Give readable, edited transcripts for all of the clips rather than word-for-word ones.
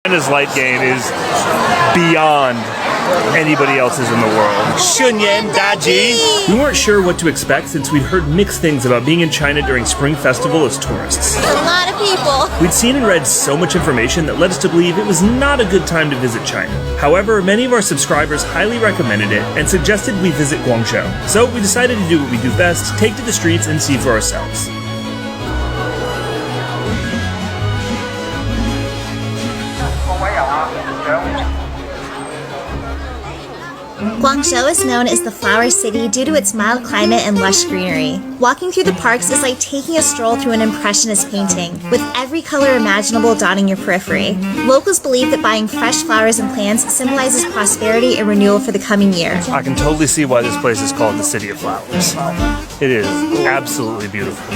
China's light gain is beyond anybody else's in the world. 蛇年大吉! We weren't sure what to expect since we'd heard mixed things about being in China during Spring Festival as tourists. A lot of people. We'd seen and read so much information that led us to believe it was not a good time to visit China. However, many of our subscribers highly recommended it and suggested we visit Guangzhou. So we decided to do what we do best, take to the streets and see for ourselves. Guangzhou is known as the Flower City due to its mild climate and lush greenery. Walking through the parks is like taking a stroll through an impressionist painting, with every color imaginable dotting your periphery. Locals believe that buying fresh flowers and plants symbolizes prosperity and renewal for the coming year. I can totally see why this place is called the City of Flowers. It is absolutely beautiful.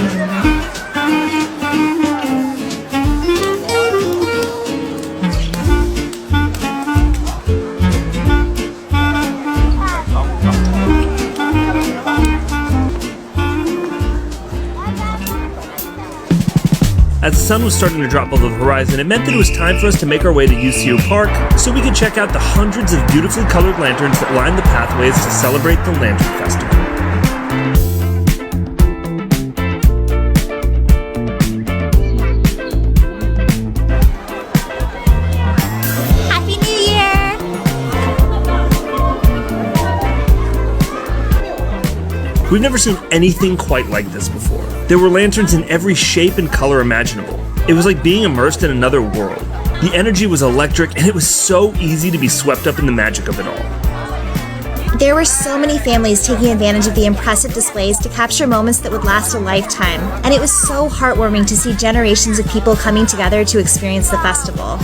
As the sun was starting to drop below the horizon, it meant that it was time for us to make our way to UCO Park so we could check out the hundreds of beautifully colored lanterns that line the pathways to celebrate the Lantern Festival. Happy New Year! We've never seen anything quite like this before. There were lanterns in every shape and color imaginable. It was like being immersed in another world. The energy was electric, and it was so easy to be swept up in the magic of it all. There were so many families taking advantage of the impressive displays to capture moments that would last a lifetime, and it was so heartwarming to see generations of people coming together to experience the festival.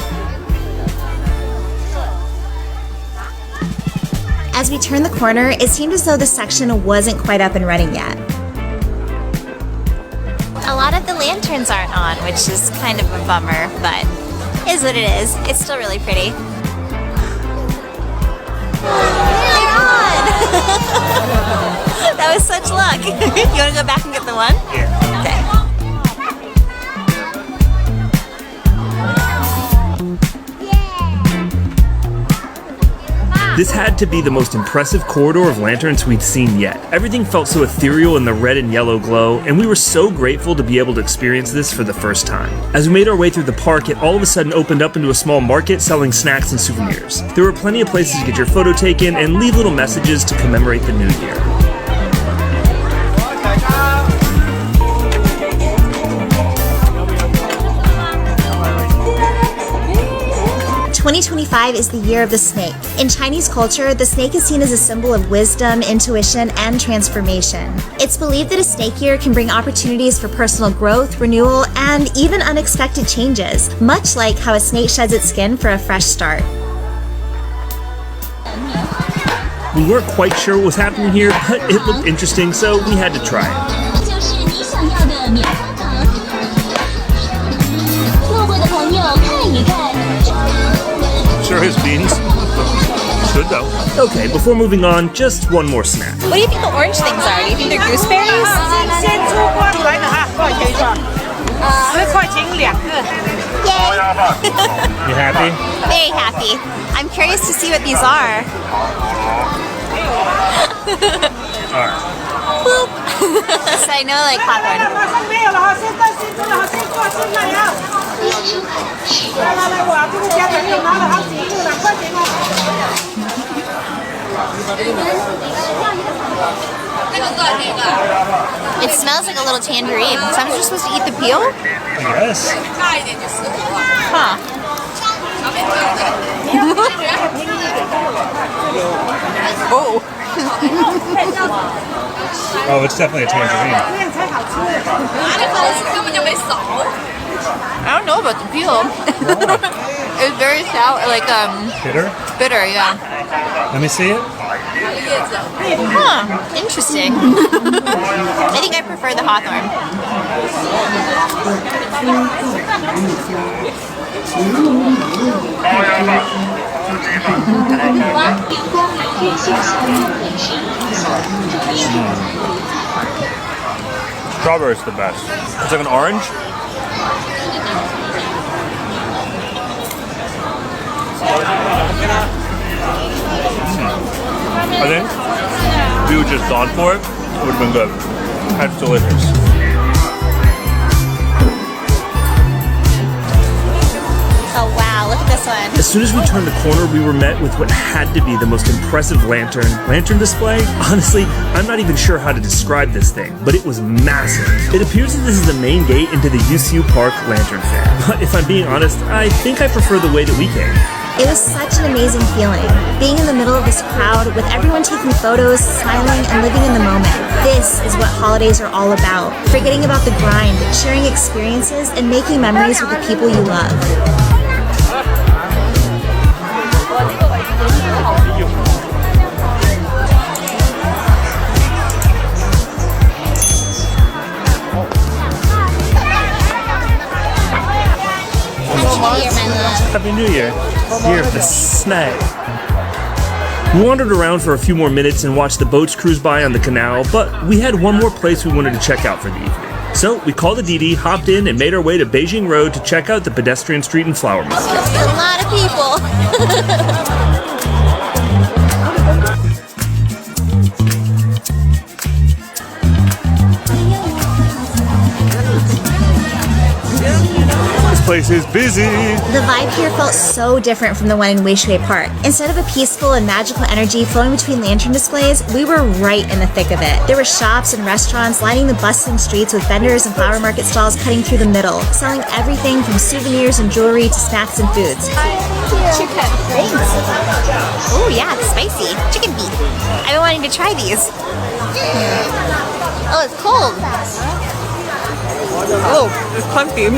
As we turned the corner, it seemed as though the section wasn't quite up and running yet. A lot of the lanterns aren't on, which is kind of a bummer, but it is what it is. It's still really pretty. They're on! That was such luck. You want to go back and get the one? Yeah. Okay. This had to be the most impressive corridor of lanterns we'd seen yet. Everything felt so ethereal in the red and yellow glow, and we were so grateful to be able to experience this for the first time. As we made our way through the park, it all of a sudden opened up into a small market selling snacks and souvenirs. There were plenty of places to get your photo taken and leave little messages to commemorate the new year. 2025 is the year of the snake. In Chinese culture, the snake is seen as a symbol of wisdom, intuition, and transformation. It's believed that a snake year can bring opportunities for personal growth, renewal, and even unexpected changes, much like how a snake sheds its skin for a fresh start. We weren't quite sure what was happening here, but it looked interesting, so we had to try it. Sure is beans. Good though. Okay, before moving on, just one more snack. What do you think the orange things are? Do you think they're gooseberries? You happy? Very happy. I'm curious to see what these are. Alright. Boop. So I know like popcorn. It smells like a little tangerine. So I'm just supposed to eat the peel? Yes. Huh. Oh. Oh, it's definitely a tangerine. I don't know about the peel. It's very sour, like Bitter? bitter, yeah. Let me see it. Huh, interesting. I think I prefer the hawthorn. Strawberry is the best. It's like an orange. I think if we would just gone for it, it would have been good. That's delicious. Oh wow, look at this one. As soon as we turned the corner, we were met with what had to be the most impressive lantern display. Honestly, I'm not even sure how to describe this thing, but it was massive. It appears that this is the main gate into the UCU Park Lantern Fair. But if I'm being honest, I think I prefer the way that we came. It was such an amazing feeling, being in the middle of this crowd with everyone taking photos, smiling, and living in the moment. This is what holidays are all about. Forgetting about the grind, sharing experiences, and making memories with the people you love. Happy New Year. Year of the snag. We wandered around for a few more minutes and watched the boats cruise by on the canal, but we had one more place we wanted to check out for the evening. So we called a Didi, hopped in, and made our way to Beijing Road to check out the pedestrian street and flower market. A lot of people. This place is busy. The vibe here felt so different from the one in Weishui Park. Instead of a peaceful and magical energy flowing between lantern displays, we were right in the thick of it. There were shops and restaurants lining the bustling streets with vendors and flower market stalls cutting through the middle, selling everything from souvenirs and jewelry to snacks and foods. Chicken. Thanks. Oh yeah, it's spicy. Chicken beef. I've been wanting to try these. Oh, it's cold. Oh, it's pumpy. I'm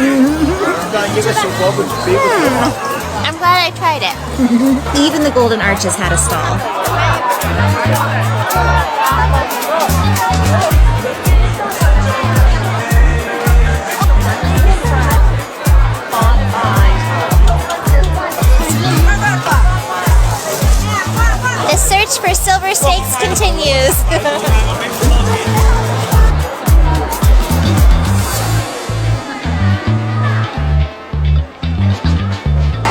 glad I tried it. Even the Golden Arches had a stall. The search for silver snakes continues.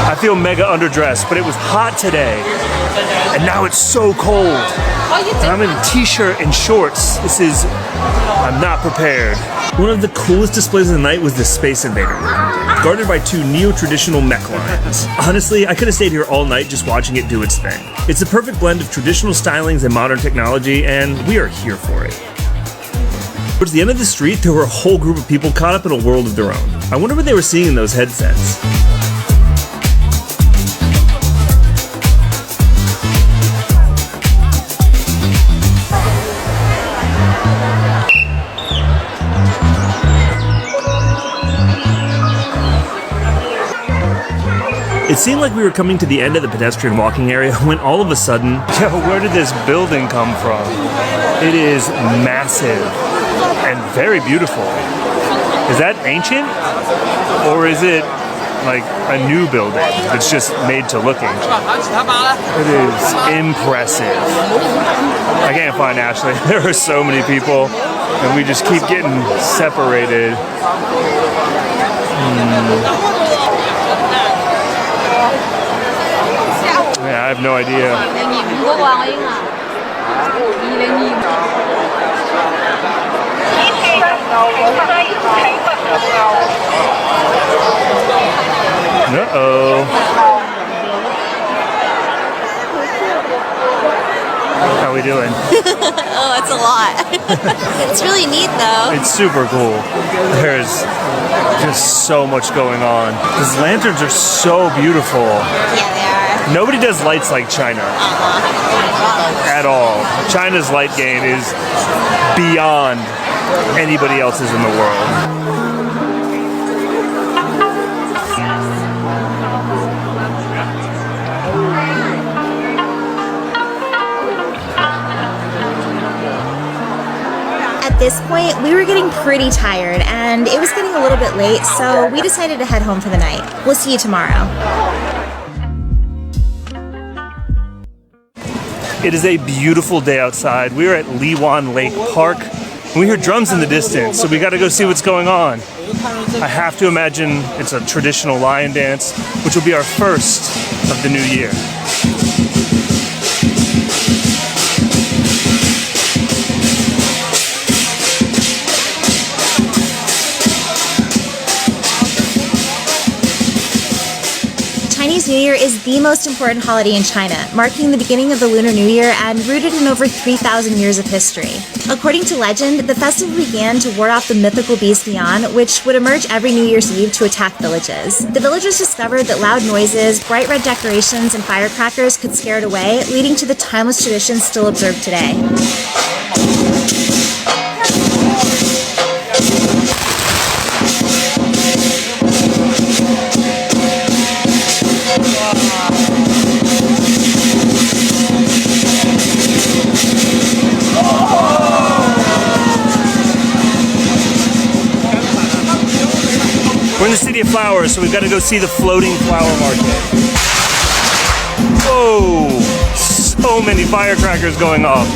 I feel mega underdressed, but it was hot today, and now it's so cold. And I'm in a t-shirt and shorts. I'm not prepared. One of the coolest displays of the night was the Space Invader room, guarded by two neo-traditional mech lions. Honestly, I could have stayed here all night just watching it do its thing. It's a perfect blend of traditional stylings and modern technology, and we are here for it. Towards the end of the street, there were a whole group of people caught up in a world of their own. I wonder what they were seeing in those headsets. It seemed like we were coming to the end of the pedestrian walking area when all of a sudden, where did this building come from? It is massive and very beautiful. Is that ancient? Or is it like a new building that's just made to look ancient? It is impressive. I can't find Ashley. There are so many people and we just keep getting separated. Yeah, I have no idea. Uh-oh. How we doing? Oh, it's a lot. It's really neat though. It's super cool. There's just so much going on. These lanterns are so beautiful. Yeah, they are. Nobody does lights like China. At all. China's light game is beyond anybody else's in the world. At this point, we were getting pretty tired and it was getting a little bit late, so we decided to head home for the night. We'll see you tomorrow. It is a beautiful day outside. We are at Liwan Lake Park. And we hear drums in the distance, so we gotta go see what's going on. I have to imagine it's a traditional lion dance, which will be our first of the new year. Chinese New Year is the most important holiday in China, marking the beginning of the Lunar New Year and rooted in over 3,000 years of history. According to legend, the festival began to ward off the mythical beast Yan, which would emerge every New Year's Eve to attack villages. The villagers discovered that loud noises, bright red decorations, and firecrackers could scare it away, leading to the timeless traditions still observed today. We're in the City of Flowers, so we've got to go see the floating flower market. Whoa! So many firecrackers going off.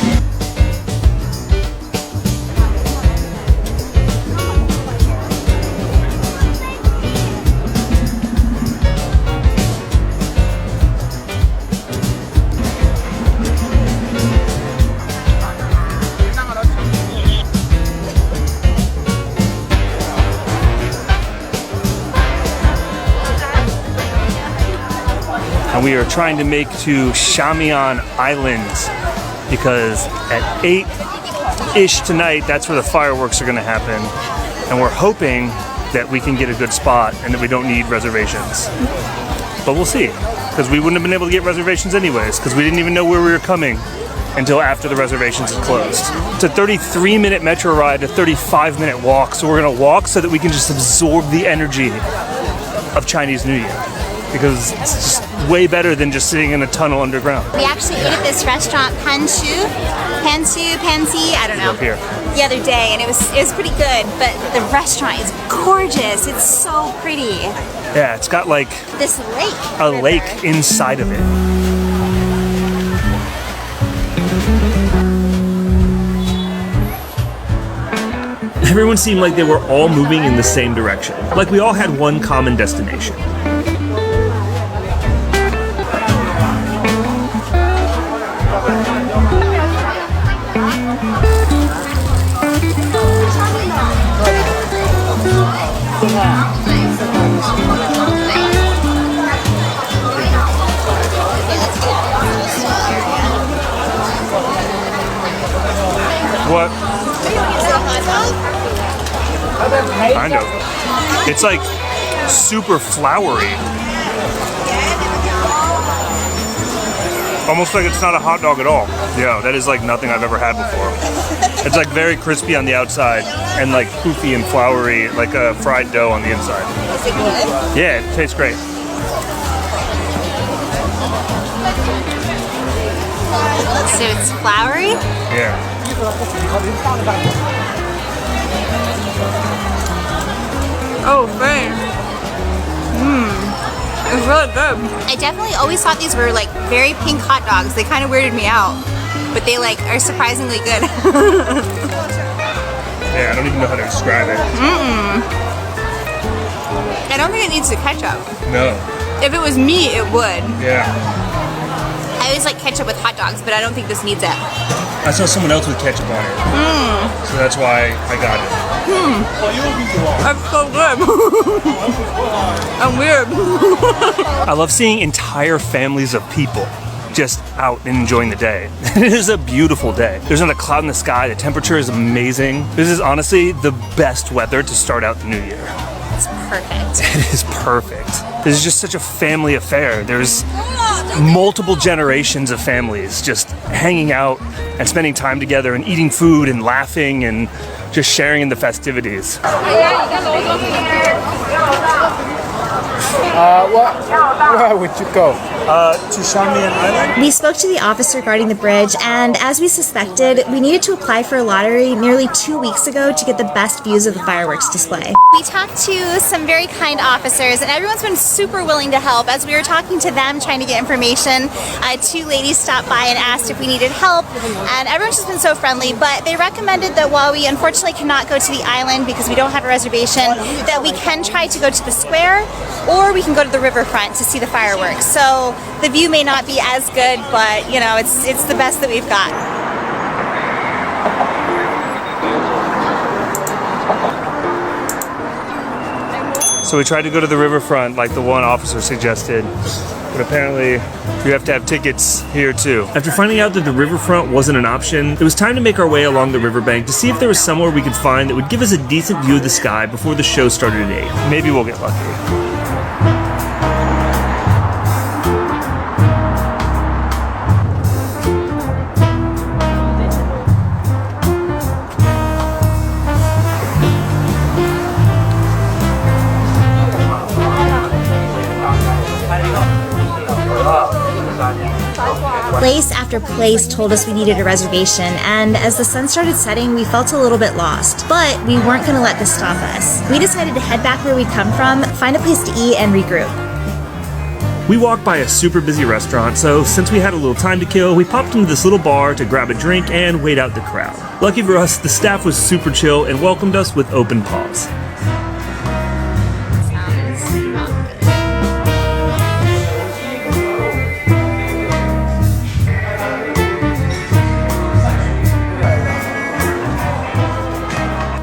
And we are trying to make to Shamian Island because at 8-ish tonight, that's where the fireworks are going to happen. And we're hoping that we can get a good spot and that we don't need reservations. But we'll see, because we wouldn't have been able to get reservations anyways, because we didn't even know where we were coming until after the reservations had closed. It's a 33-minute metro ride, a 35-minute walk, so we're going to walk so that we can just absorb the energy of Chinese New Year. Because it's just way better than just sitting in a tunnel underground. We actually ate at this restaurant, Pansy, I don't know, Up here. the other day, and it was pretty good, but the restaurant is gorgeous. It's so pretty. Yeah, it's got like This lake. a lake inside of it. Everyone seemed like they were all moving in the same direction. Like we all had one common destination. What? Kind of. It's like super flowery. Almost like it's not a hot dog at all. Yeah, that is like nothing I've ever had before. It's like very crispy on the outside and like poofy and flowery, like a fried dough on the inside. Is it good? Yeah, it tastes great. So it's flowery? Yeah. Oh, dang. It's really good. I definitely always thought these were like very pink hot dogs. They kind of weirded me out, but they like are surprisingly good. Yeah, I don't even know how to describe it. I don't think it needs the ketchup. No. If it was me, it would. Yeah. I always like ketchup with hot dogs, but I don't think this needs it. I saw someone else with ketchup on it. So that's why I got it. That's so good. I'm weird. I love seeing entire families of people just out and enjoying the day. It is a beautiful day. There's not a cloud in the sky. The temperature is amazing. This is honestly the best weather to start out the new year. It's perfect. It is perfect. This is just such a family affair. There's multiple generations of families just hanging out and spending time together and eating food and laughing and just sharing in the festivities. Where would you go? To Shamian Island? We spoke to the officer guarding the bridge, and as we suspected, we needed to apply for a lottery nearly 2 weeks ago to get the best views of the fireworks display. We talked to some very kind officers, and everyone's been super willing to help. As we were talking to them, trying to get information, 2 ladies stopped by and asked if we needed help, and everyone's just been so friendly, but they recommended that while we unfortunately cannot go to the island because we don't have a reservation, that we can try to go to the square, or we can go to the riverfront to see the fireworks. So the view may not be as good, but you know, it's the best that we've got. So we tried to go to the riverfront like the one officer suggested, but apparently you have to have tickets here too. After finding out that the riverfront wasn't an option, it was time to make our way along the riverbank to see if there was somewhere we could find that would give us a decent view of the sky before the show started at 8. Maybe we'll get lucky. Place after place told us we needed a reservation, and as the sun started setting, we felt a little bit lost. But we weren't going to let this stop us. We decided to head back where we'd come from, find a place to eat, and regroup. We walked by a super busy restaurant, so since we had a little time to kill, we popped into this little bar to grab a drink and wait out the crowd. Lucky for us, the staff was super chill and welcomed us with open paws.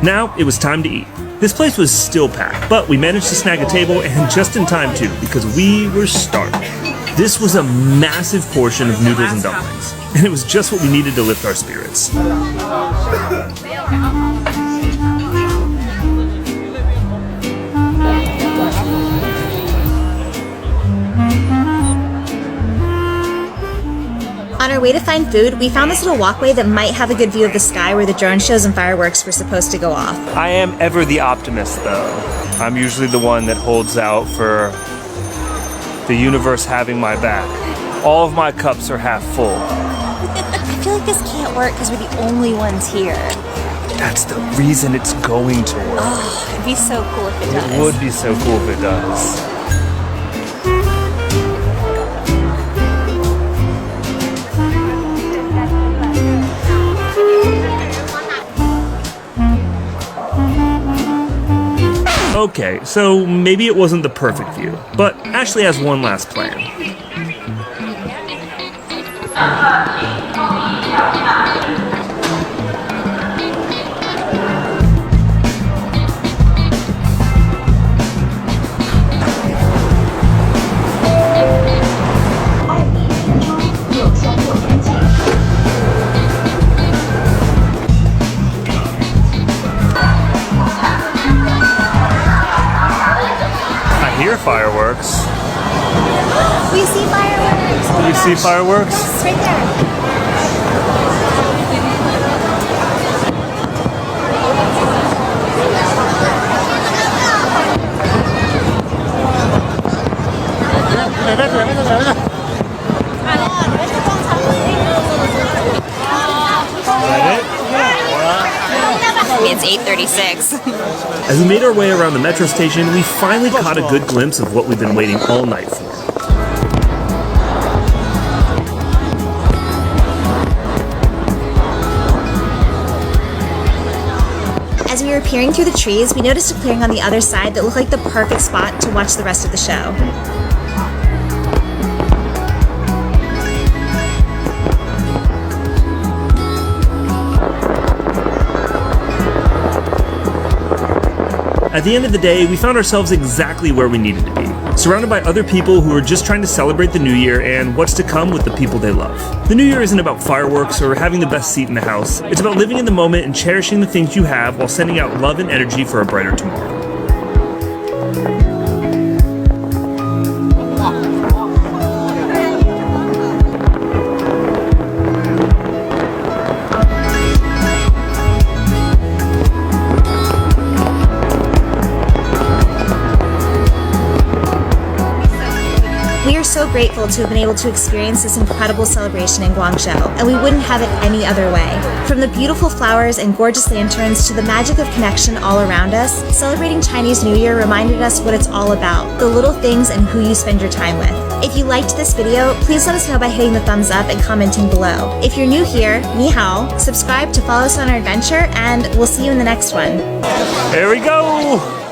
Now, it was time to eat. This place was still packed, but we managed to snag a table, and just in time too, because we were starving. This was a massive portion of noodles and dumplings, and it was just what we needed to lift our spirits. On our way to find food, we found this little walkway that might have a good view of the sky where the drone shows and fireworks were supposed to go off. I am ever the optimist, though. I'm usually the one that holds out for the universe having my back. All of my cups are half full. I feel like this can't work because we're the only ones here. That's the reason it's going to work. Oh, it'd be so cool if it does. It would be so cool if it does. Okay, so maybe it wasn't the perfect view, but Ashley has one last plan. Fireworks. We see fireworks. Do you see fireworks? Yes, right there. It's 8:36. As we made our way around the metro station, we finally caught a good glimpse of what we've been waiting all night for. As we were peering through the trees, we noticed a clearing on the other side that looked like the perfect spot to watch the rest of the show. At the end of the day, we found ourselves exactly where we needed to be, surrounded by other people who are just trying to celebrate the new year and what's to come with the people they love. The new year isn't about fireworks or having the best seat in the house. It's about living in the moment and cherishing the things you have while sending out love and energy for a brighter tomorrow. We are so grateful to have been able to experience this incredible celebration in Guangzhou, and we wouldn't have it any other way. From the beautiful flowers and gorgeous lanterns to the magic of connection all around us, celebrating Chinese New Year reminded us what it's all about, the little things and who you spend your time with. If you liked this video, please let us know by hitting the thumbs up and commenting below. If you're new here, ni hao, subscribe to follow us on our adventure, and we'll see you in the next one. There we go!